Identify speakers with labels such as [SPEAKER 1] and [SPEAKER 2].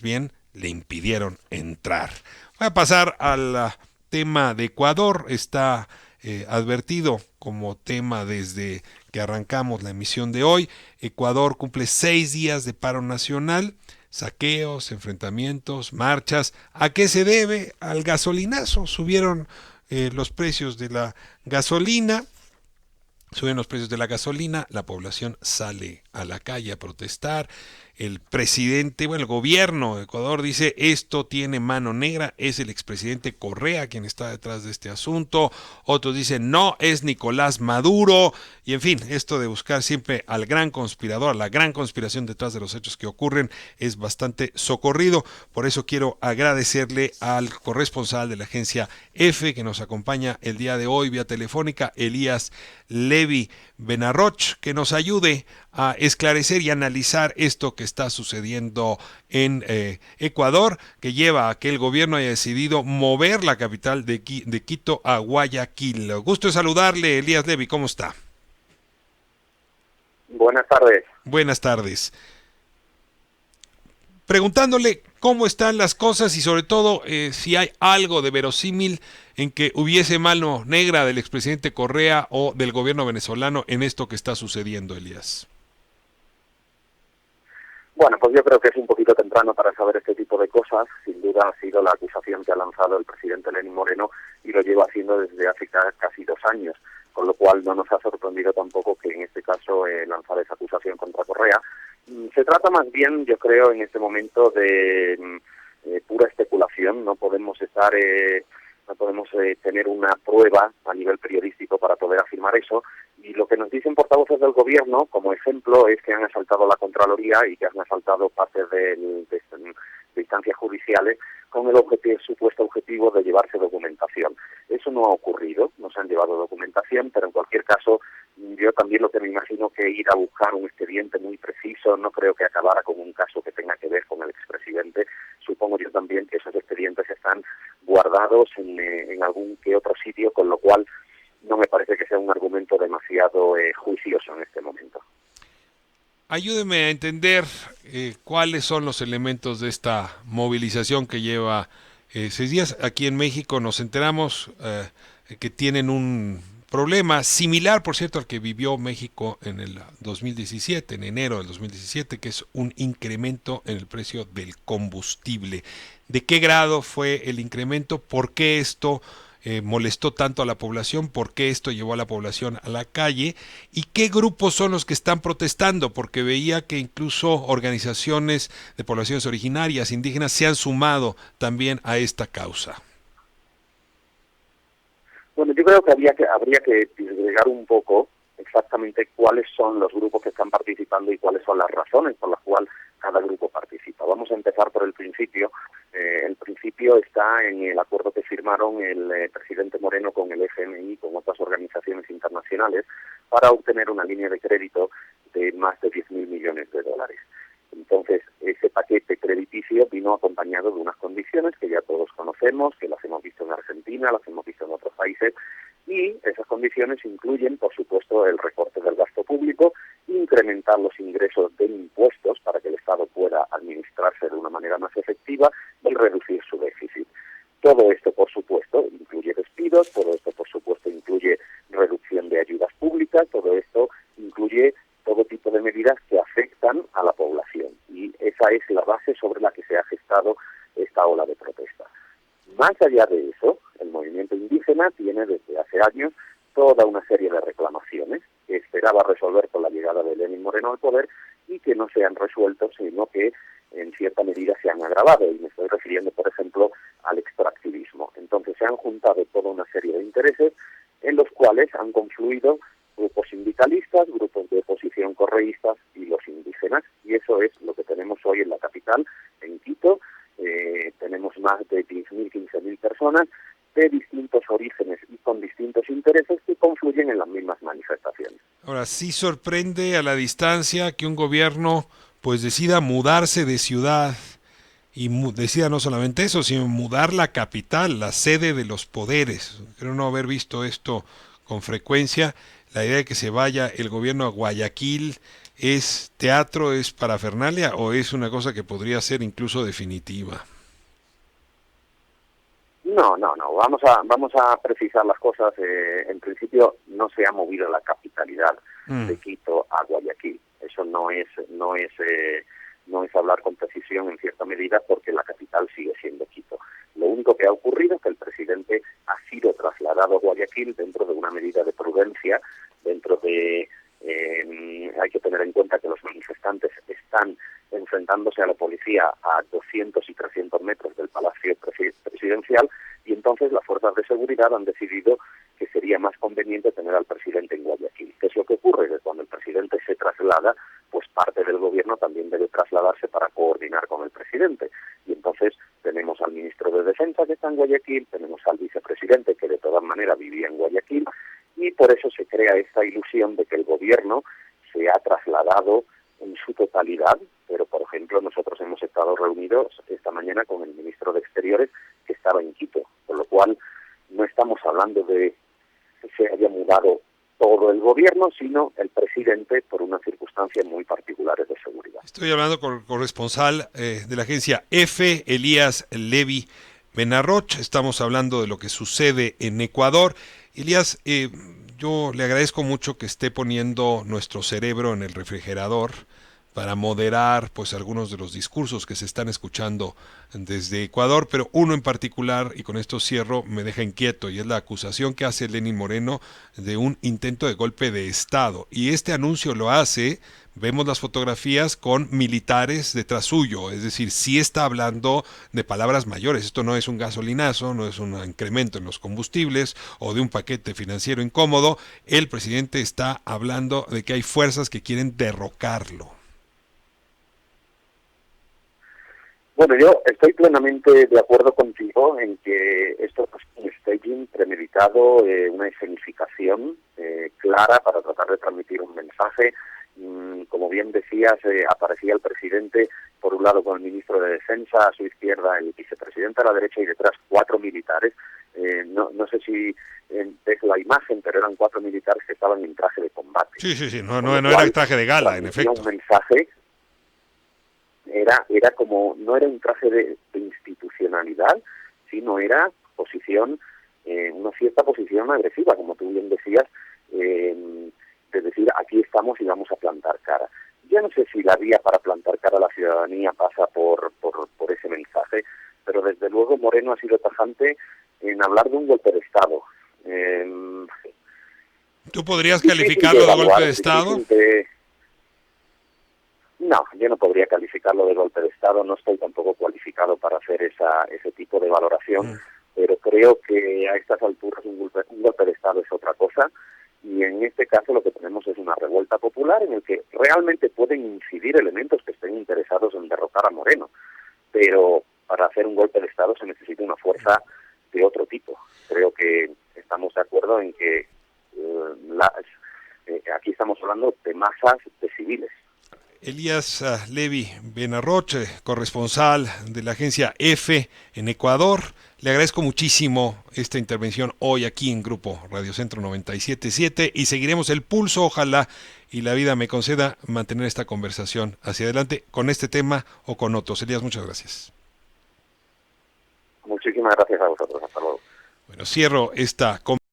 [SPEAKER 1] bien le impidieron entrar. Voy a pasar al tema de Ecuador. Está advertido como tema desde que arrancamos la emisión de hoy. Ecuador cumple 6 días de paro nacional, saqueos, enfrentamientos, marchas. ¿A qué se debe? Al gasolinazo. Subieron los precios de la gasolina. Suben los precios de la gasolina, la población sale a la calle a protestar. El presidente, bueno, el gobierno de Ecuador dice esto tiene mano negra, es el expresidente Correa quien está detrás de este asunto. Otros dicen no, es Nicolás Maduro. Y en fin, esto de buscar siempre al gran conspirador, la gran conspiración detrás de los hechos que ocurren es bastante socorrido. Por eso quiero agradecerle al corresponsal de la agencia F que nos acompaña el día de hoy vía telefónica, Elías Levi Benarroch, que nos ayude a esclarecer y analizar esto que está sucediendo en Ecuador, que lleva a que el gobierno haya decidido mover la capital de Quito a Guayaquil. Gusto de saludarle, Elías Levi, ¿cómo está?
[SPEAKER 2] Buenas tardes.
[SPEAKER 1] Buenas tardes. Preguntándole cómo están las cosas y sobre todo si hay algo de verosímil en que hubiese mano negra del expresidente Correa o del gobierno venezolano en esto que está sucediendo, Elías.
[SPEAKER 2] Bueno, pues yo creo que es un poquito temprano para saber este tipo de cosas. Sin duda ha sido la acusación que ha lanzado el presidente Lenín Moreno y lo lleva haciendo desde hace casi 2 años, con lo cual no nos ha sorprendido tampoco que en este caso lanzara esa acusación contra Correa. Se trata más bien, yo creo, en este momento de pura especulación. No podemos tener una prueba a nivel periodístico para poder afirmar eso. Y lo que nos dicen portavoces del gobierno, como ejemplo, es que han asaltado la Contraloría y que han asaltado partes de instancias judiciales con el supuesto objetivo de llevarse documentación. Eso no ha ocurrido, no se han llevado documentación, pero en cualquier caso, yo también lo que me imagino que ir a buscar un expediente muy preciso, no creo que acabara con un caso que tenga que ver con el expresidente. Supongo yo también que esos expedientes están guardados en algún que otro sitio, con lo cual no me parece que sea un argumento demasiado juicioso en este momento.
[SPEAKER 1] Ayúdeme a entender cuáles son los elementos de esta movilización que lleva 6 días. Aquí en México nos enteramos que tienen un problema similar, por cierto, al que vivió México en el 2017, en enero del 2017, que es un incremento en el precio del combustible. ¿De qué grado fue el incremento? ¿Por qué esto molestó tanto a la población? ¿Por qué esto llevó a la población a la calle? ¿Y qué grupos son los que están protestando? Porque veía que incluso organizaciones de poblaciones originarias, indígenas, se han sumado también a esta causa.
[SPEAKER 2] Bueno, yo creo que habría que disgregar un poco exactamente cuáles son los grupos que están participando y cuáles son las razones por las cuales cada grupo participa. Vamos a empezar por el principio. El principio está en el acuerdo que firmaron el presidente Moreno con el FMI, con otras organizaciones internacionales, para obtener una línea de crédito de más de 10.000 millones de dólares. Entonces, ese paquete crediticio vino acompañado de unas condiciones que ya todos conocemos, que las hemos visto en Argentina, las hemos visto en otros países, y esas condiciones incluyen, por supuesto, el recorte del gasto público, incrementar los ingresos de impuestos para que el Estado pueda administrarse de una manera más efectiva y reducir su déficit. Todo esto, por supuesto, incluye despidos, todo esto, por supuesto, incluye reducción de ayudas públicas, todo esto incluye todo tipo de medidas que afectan a la población. Y esa es la base sobre la que se ha gestado esta ola de protesta. Más allá de eso, el movimiento indígena tiene desde hace años toda una serie de reclamaciones que esperaba resolver con la llegada de Lenín Moreno al poder y que no se han resuelto, sino que en cierta medida se han agravado. Y me estoy refiriendo, por ejemplo, al extractivismo. Entonces se han juntado toda una serie de intereses en los cuales han confluido grupos sindicalistas, grupos de oposición correístas y los indígenas, y eso es lo que tenemos hoy en la capital, en Quito. Tenemos más de 10.000, 15.000 personas de distintos orígenes y con distintos intereses que confluyen en las mismas manifestaciones.
[SPEAKER 1] Ahora, sí sorprende a la distancia que un gobierno pues decida mudarse de ciudad y decida no solamente eso, sino mudar la capital, la sede de los poderes. Creo no haber visto esto con frecuencia. La idea de que se vaya el gobierno a Guayaquil ¿Es teatro, es parafernalia o es una cosa que podría ser incluso definitiva?
[SPEAKER 2] No, no, no. Vamos a precisar las cosas. En principio no se ha movido la capitalidad
[SPEAKER 1] Mm.
[SPEAKER 2] de Quito a Guayaquil. Eso no es hablar con precisión en cierta medida, porque la capital sigue siendo Quito. Lo único que ha ocurrido es que el presidente ha sido trasladado a Guayaquil dentro de una medida de prudencia, dentro de hay que tener en cuenta que los manifestantes están enfrentándose a la policía a 200 y 300 metros del Palacio Presidencial, y entonces las fuerzas de seguridad han decidido que sería más conveniente tener al presidente en Guayaquil. ¿Qué es lo que ocurre? Que cuando el presidente se traslada, pues parte del gobierno también debe trasladarse para coordinar con el presidente. Y entonces tenemos al ministro de Defensa que está en Guayaquil, tenemos al vicepresidente que de todas maneras vivía en Guayaquil, y por eso se crea esta ilusión de que el gobierno se ha trasladado en su totalidad. Pero, por ejemplo, nosotros hemos estado reunidos esta mañana con el ministro de Exteriores, que estaba en Quito, con lo cual no estamos hablando de que se haya mudado todo el gobierno, sino el presidente por unas circunstancias muy particulares de seguridad.
[SPEAKER 1] Estoy hablando con el corresponsal de la agencia EFE, Elías Levi Benarroch. Estamos hablando de lo que sucede en Ecuador. Elías, yo le agradezco mucho que esté poniendo nuestro cerebro en el refrigerador para moderar pues algunos de los discursos que se están escuchando desde Ecuador, pero uno en particular, y con esto cierro, me deja inquieto, y es la acusación que hace Lenín Moreno de un intento de golpe de Estado. Y este anuncio lo hace, vemos las fotografías con militares detrás suyo, es decir, sí está hablando de palabras mayores. Esto no es un gasolinazo, no es un incremento en los combustibles o de un paquete financiero incómodo. El presidente está hablando de que hay fuerzas que quieren derrocarlo.
[SPEAKER 2] Bueno, yo estoy plenamente de acuerdo contigo en que esto es un staging premeditado, una escenificación clara para tratar de transmitir un mensaje. Como bien decías, aparecía el presidente por un lado con el ministro de Defensa, a su izquierda el vicepresidente, a la derecha, y detrás 4 militares. No sé si ves la imagen, pero eran 4 militares que estaban en traje de combate.
[SPEAKER 1] Sí, sí, sí, no era traje de gala, en efecto.
[SPEAKER 2] Un mensaje. Era como, no era un traje de institucionalidad, sino era posición, una cierta posición agresiva, como tú bien decías, de decir, aquí estamos y vamos a plantar cara. Yo no sé si la vía para plantar cara a la ciudadanía pasa por ese mensaje, pero desde luego Moreno ha sido tajante en hablar de un golpe de Estado.
[SPEAKER 1] ¿Tú podrías calificarlo de golpe de Estado?
[SPEAKER 2] No, yo no podría calificarlo de golpe de Estado, no estoy tampoco cualificado para hacer ese tipo de valoración, pero creo que a estas alturas un golpe de Estado es otra cosa, y en este caso lo que tenemos es una revuelta popular en el que realmente pueden incidir elementos que estén interesados en derrocar a Moreno, pero para hacer un golpe de Estado se necesita una fuerza de otro tipo. Creo que estamos de acuerdo en que aquí estamos hablando de masas de civiles.
[SPEAKER 1] Elías Levi Benarroch, corresponsal de la agencia EFE en Ecuador. Le agradezco muchísimo esta intervención hoy aquí en Grupo Radio Centro 97.7 y seguiremos el pulso, ojalá y la vida me conceda mantener esta conversación hacia adelante con este tema o con otros. Elías, muchas gracias.
[SPEAKER 2] Muchísimas gracias a vosotros. Hasta luego.
[SPEAKER 1] Bueno, cierro esta conversación.